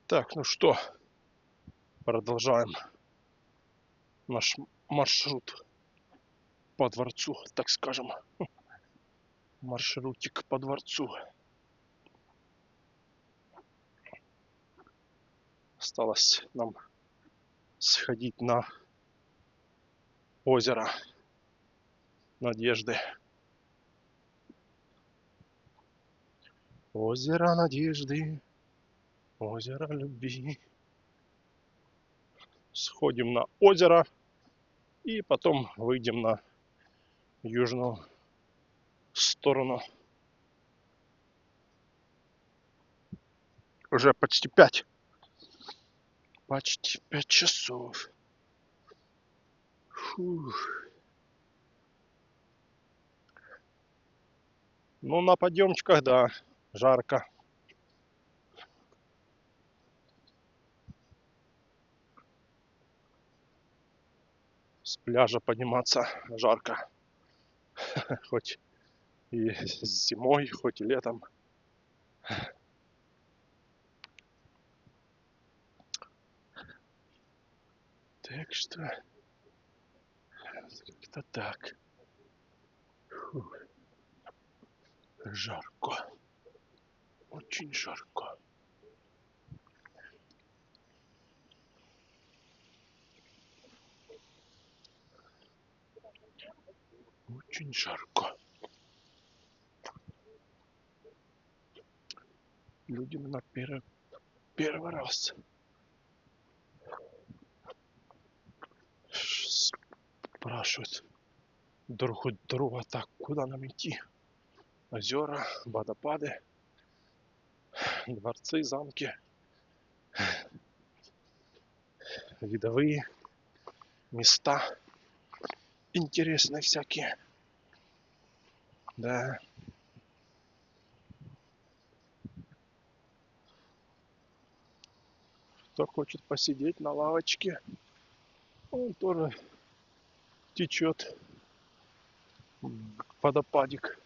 Так, ну что, продолжаем наш маршрут по дворцу, так скажем. Маршрутик по дворцу. Осталось нам сходить на озеро Надежды. Озеро Надежды, озеро любви. Сходим на озеро и потом выйдем на южную сторону. Уже почти 5. Почти 5 часов. Фух. Ну, на подъемчиках, да, жарко. С пляжа подниматься жарко. Хоть и зимой, хоть и летом. Так что как-то так. Фух. Жарко. Очень жарко. Очень жарко. Люди на первый раз спрашивают друг у друга, так, куда нам идти? Озера, водопады, дворцы, замки, видовые места интересные всякие. Да. Кто хочет посидеть на лавочке, он тоже течет водопадик.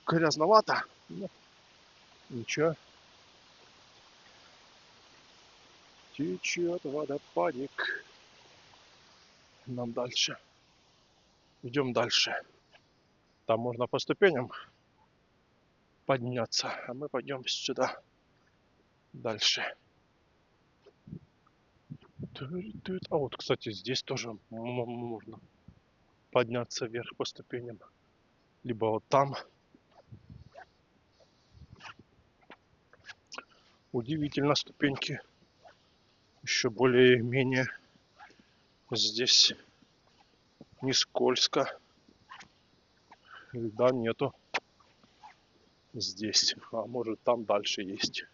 Грязновато, но ничего. Течет водопадик. Нам дальше. Идем дальше. Там можно по ступеням подняться, а мы пойдем сюда дальше. А вот, кстати, здесь тоже можно подняться вверх по ступеням. Либо вот там. Удивительно, ступеньки еще более-менее здесь не скользко. Льда нету здесь. А может там дальше есть.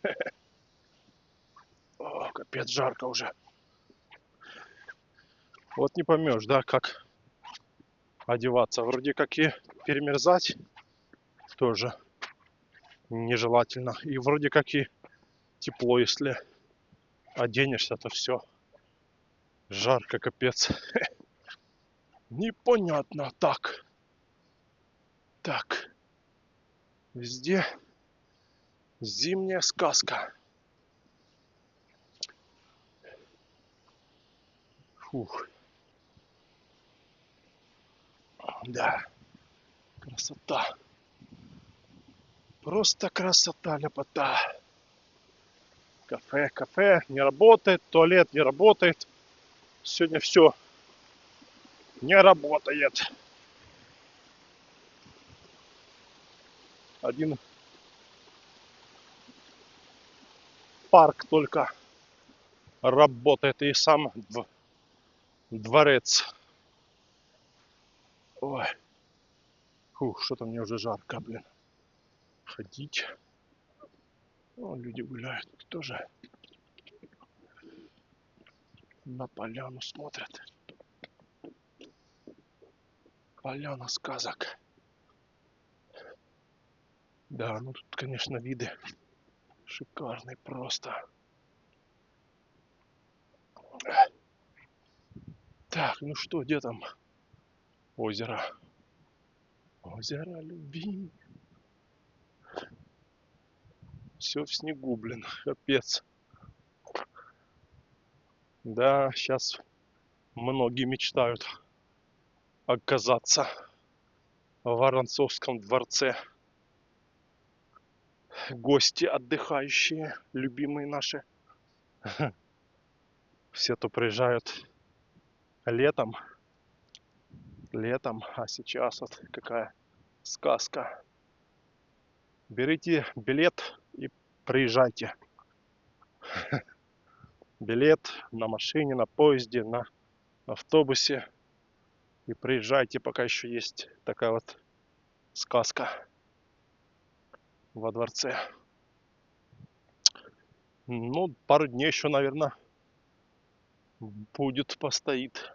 О, капец, жарко уже. Вот не поймешь, да, как одеваться. Вроде как и перемерзать тоже нежелательно. И вроде как и тепло, если оденешься, то все. Жарко, капец. Непонятно. Так. Так. Везде зимняя сказка. Фух. Да. Красота. Просто красота, ляпота. Кафе не работает, туалет не работает. Сегодня все не работает. Один парк только работает, и сам дворец. Ой. Фух, что-то мне уже жарко, блин. Ходить. О, люди гуляют тоже. На поляну смотрят. Поляна сказок. Да, ну тут, конечно, виды шикарные просто. Так, ну что, где там озеро? Озеро любви. Все в снегу, блин, капец. Да, сейчас многие мечтают оказаться в Воронцовском дворце. Гости отдыхающие, любимые наши. Все то приезжают летом, а сейчас вот какая сказка. Берите билет и приезжайте. Билет на машине, на поезде, на автобусе. И приезжайте, пока еще есть такая вот сказка во дворце. Ну, пару дней еще, наверное, будет, постоит.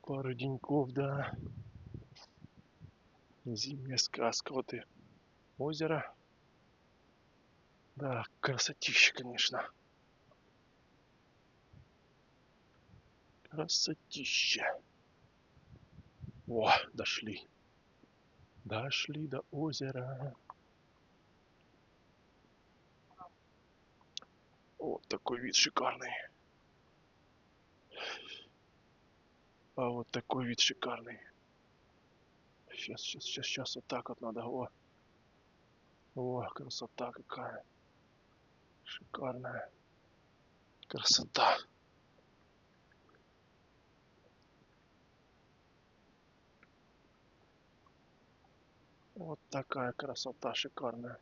Пару деньков, да. Зимняя сказка. Вот и озеро. Да, красотища, конечно. Красотища. О, дошли. Дошли до озера. Вот такой вид шикарный. А вот такой вид шикарный. Сейчас вот так вот надо. О, красота какая. Шикарная. Красота. Вот такая красота шикарная.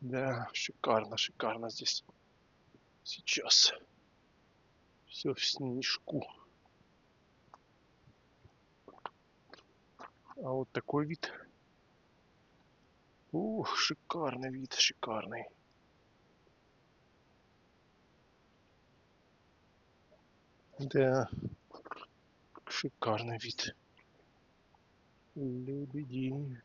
Да, шикарно, шикарно здесь. Сейчас все в снежку. А вот такой вид. Ух, шикарный вид, шикарный. Да, шикарный вид. Лебеди.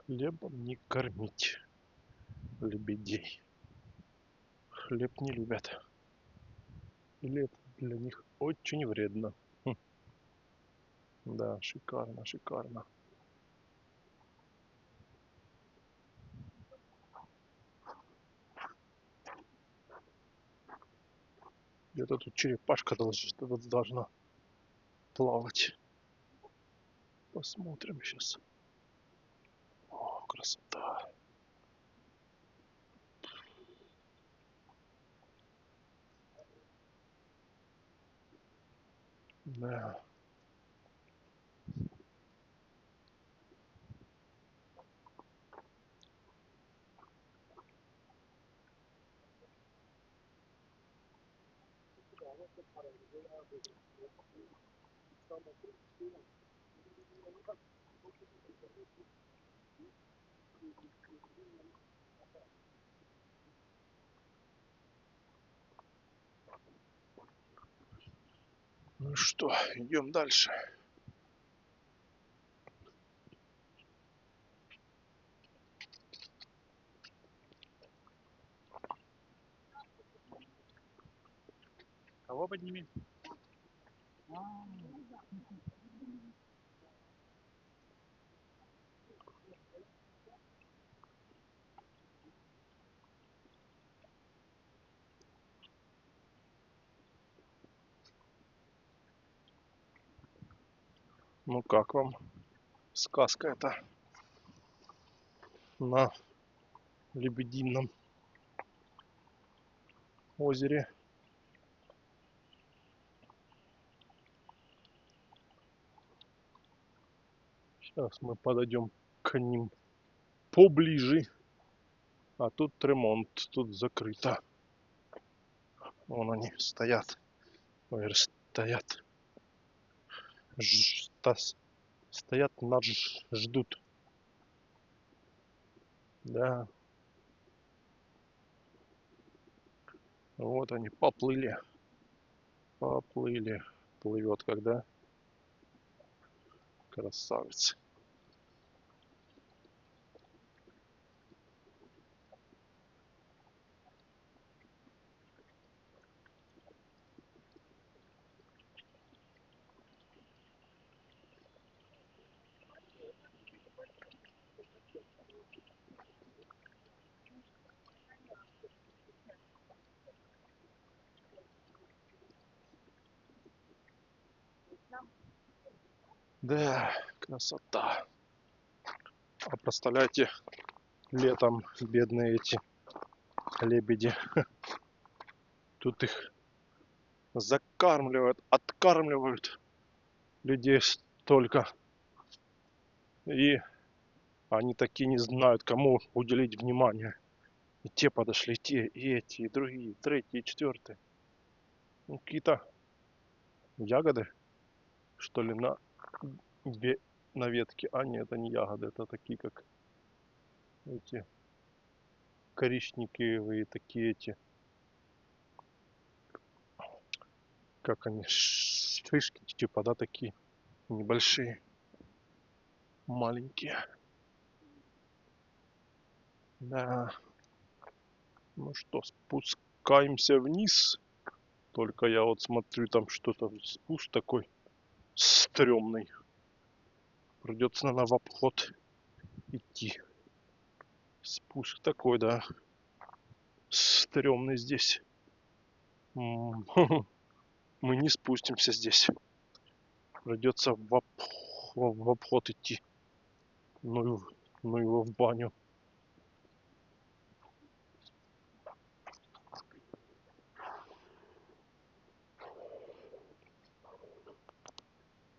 Хлебом не кормить лебедей. Хлеб не любят. Хлеб для них очень вредно. Да, шикарно, шикарно. Где-то тут черепашка должна плавать. Посмотрим сейчас. О, красота. Да. Ну что, идем дальше. Кого подними? Ну как вам сказка эта? на Лебедином озере. Сейчас мы подойдем к ним поближе. А тут ремонт, тут закрыто. Вон они стоят. Ой, стоят. Стоят, нас ждут. Да. Вот они поплыли. Поплыли. Плывет когда. Красавец. Да, красота. А представляете, летом бедные эти лебеди. Тут их закармливают, откармливают людей столько. И они такие не знают, кому уделить внимание. И те подошли, и те, и эти, и другие, и третьи, и четвертые. Ну, какие-то ягоды, что ли, на ветке. А нет, это не ягоды, это такие, как эти коричневые, такие эти, как они, шишки, типа, да, такие небольшие, маленькие. Да. Ну что, спускаемся вниз. Только я вот смотрю, там что-то, спуск такой стрёмный. Придется, наверное, в обход идти. Спуск такой, да. Стрёмный здесь. Мы не спустимся здесь. Придется в обход идти. Ну его в баню.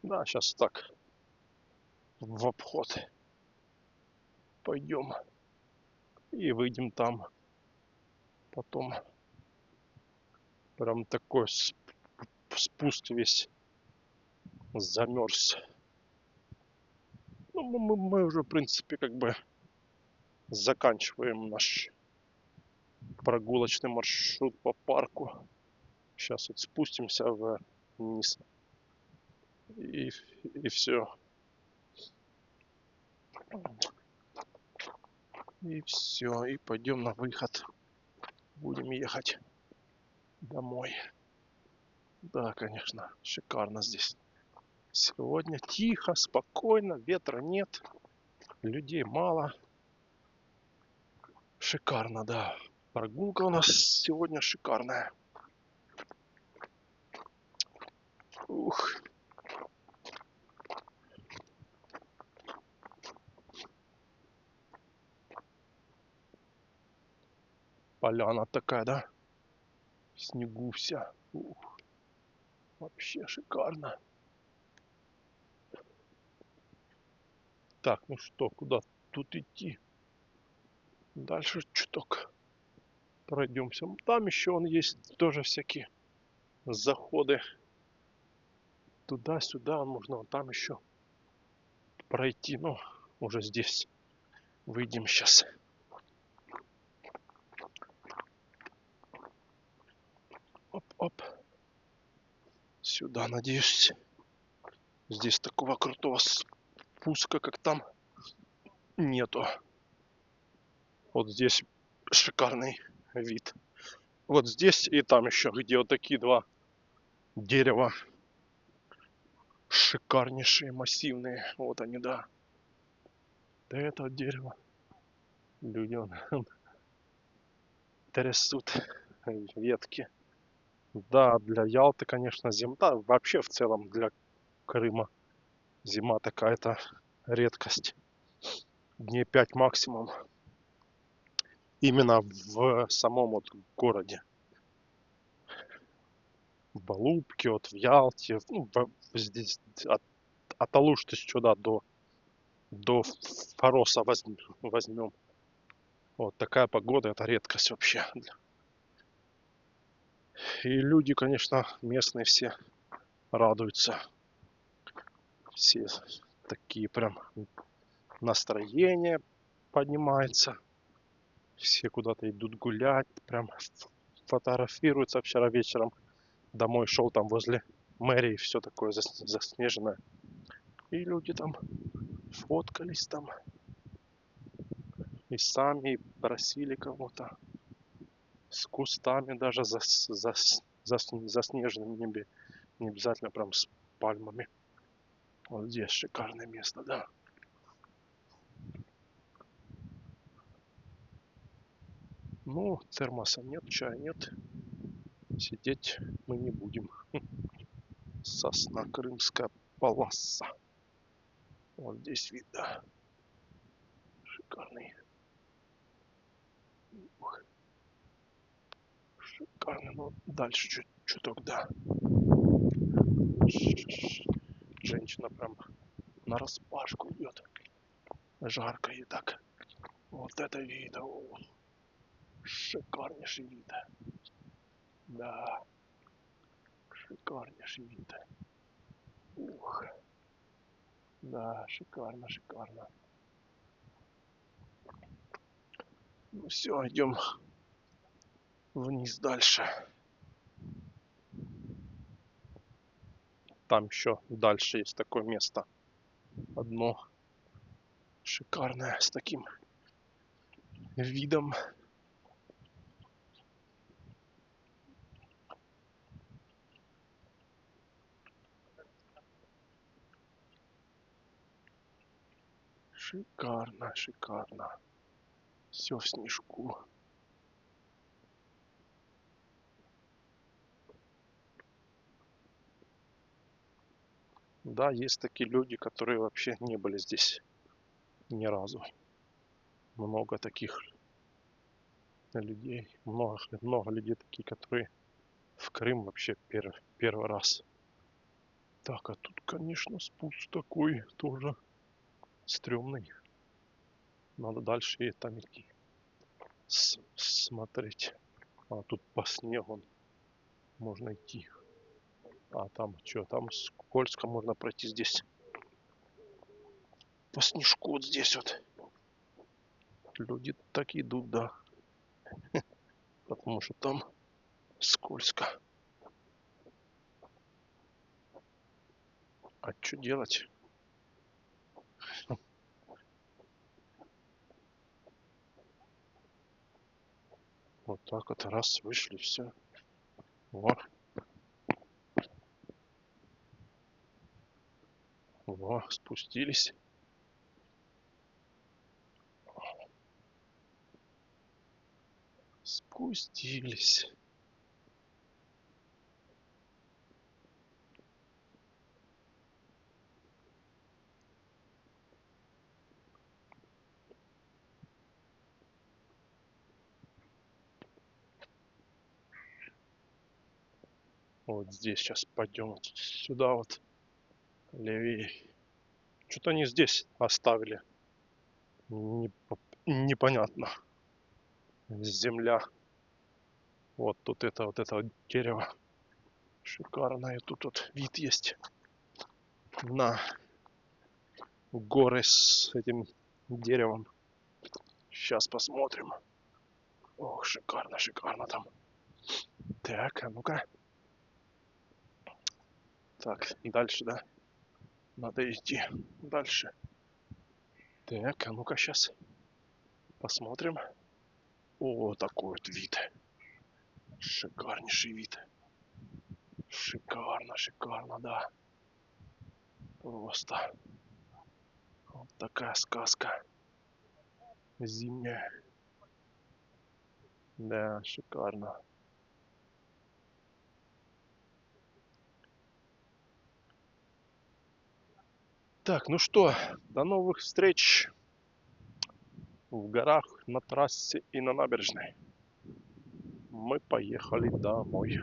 Да, сейчас так. В обход. Пойдем. И выйдем там. Потом. Прям такой спуск весь замерз. Ну, мы уже, в принципе, как бы заканчиваем наш прогулочный маршрут по парку. Сейчас вот спустимся вниз. И все. И все. И пойдем на выход. Будем ехать домой. Да, конечно, шикарно здесь. Сегодня тихо, спокойно, ветра нет, людей мало. Шикарно, да. Прогулка у нас сегодня шикарная. Ух. Поляна такая, да? В снегу вся. Ух. Вообще шикарно. Так, ну что, куда тут идти? Дальше чуток пройдемся. Там еще он есть тоже всякие заходы. Туда-сюда можно там еще пройти. Но уже здесь выйдем сейчас. Оп-оп. Сюда, надеюсь. Здесь такого крутого спуска, как там, нету. Вот здесь шикарный вид. Вот здесь и там еще, где вот такие два дерева. Шикарнейшие, массивные. Вот они, да. Да это вот дерево. Люди трясут ветки. Да, для Ялты, конечно, зима. Да, вообще в целом для Крыма зима такая-то редкость. дней 5 максимум. Именно в самом вот городе. В Балубке, вот в Ялте, ну, здесь от Алушты сюда до Фароса возьмем. Вот такая погода, это редкость вообще. И люди, конечно, местные все радуются. Все такие прям настроение поднимается. Все куда-то идут гулять, прям фотографируются. Вчера вечером домой шел, там возле мэрии все такое заснеженное. И люди там фоткались там. И сами и просили кого-то. С кустами даже заснеженными. Не обязательно прям с пальмами. Вот здесь шикарное место, да. Ну, термоса нет, чая нет. Сидеть мы не будем. Сосна крымская полоса. Вот здесь видно. Шикарный. Ух, шикарно. Но дальше чуток, да. Женщина прям на распашку идет. Жарко и так. Вот это вид. О, шикарнейший вид. Да, шикарнейший вид. Ух, да, шикарно, шикарно. Ну все, идем вниз дальше. Там еще дальше есть такое место. Одно шикарное с таким видом. Шикарно, шикарно. Все в снежку. Да, есть такие люди, которые вообще не были здесь ни разу. Много таких людей. Много людей такие, которые в Крым вообще первый раз. Так, а тут, конечно, спуск такой тоже стрёмный. Надо дальше и там идти. Смотреть. А тут по снегу можно идти. А там что, там скользко, можно пройти здесь. По снежку вот здесь вот. Люди так идут, да. Потому что там скользко. А что делать? Вот так вот раз вышли, все. Во, во, спустились. Спустились. Вот здесь сейчас пойдем вот сюда вот левее. Что-то они здесь оставили. Непонятно. Земля. Вот тут вот это вот дерево. Шикарное. Тут вот вид есть на горы с этим деревом. Сейчас посмотрим. Ох, шикарно, шикарно там. Так, а ну-ка. Так, дальше, да? Надо идти дальше. Так, а ну-ка сейчас посмотрим. О, такой вот вид. Шикарнейший вид. Шикарно, шикарно, да. Просто вот такая сказка зимняя. Да, шикарно. Так, ну что, до новых встреч. в горах, на трассе и на набережной. Мы поехали домой.